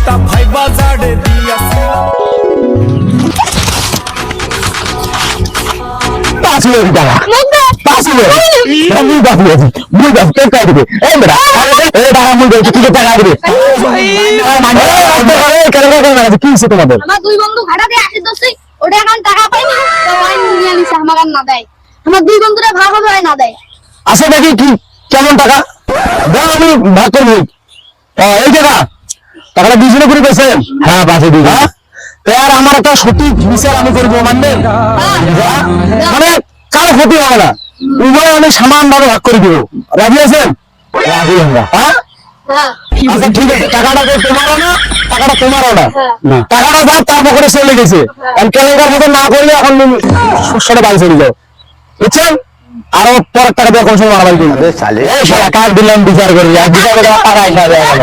এটা ভাই বাজারে দিয়াছিলাম 5,000 টাকা 5,000 আমি বাকি আছি মুই বাকি টাকা দিবে এই বেটা এই টাকা মুই দেব তুই টাকা দিবে কি হইছে তোমাদের আমার দুই বন্ধু ঘাটা দিয়ে আসি দোস্ত ওটা এখন টাকা পাইনি তো ওই নিয়ে নিছে আমাকে না দেয় আমার দুই বন্ধুরা ভাগ হবে না দেয় আছে নাকি কি কেমন টাকা দাও আমি ভাগ করব এই টাকা টাকাটা দুজনে করে পেয়েছেন হ্যাঁ পাশে দুই আর আমার একটা সঠিক বিচার আমি করব মানবেন মানে কারো ক্ষতি হবে না উভয় আমি সমান ভাবে ভাগ করে দিব রাজি আছেন রাজি আমরা হ্যাঁ আচ্ছা ঠিক আছে টাকাটা তোমারও না টাকাটা তোমারও না টাকাটা দাও তার পকেটে চলে গেছে আমি কেলেঙ্কার মতো না করলে এখন শস্যটা বাড়ি চলে যাও বুঝছেন আরো পরের টাকা দিয়ে কোন সময় মারামারি করবে এই শালা কাজ দিলাম বিচার করবি আর বিচার করে টাকা আইসা দেওয়া গেল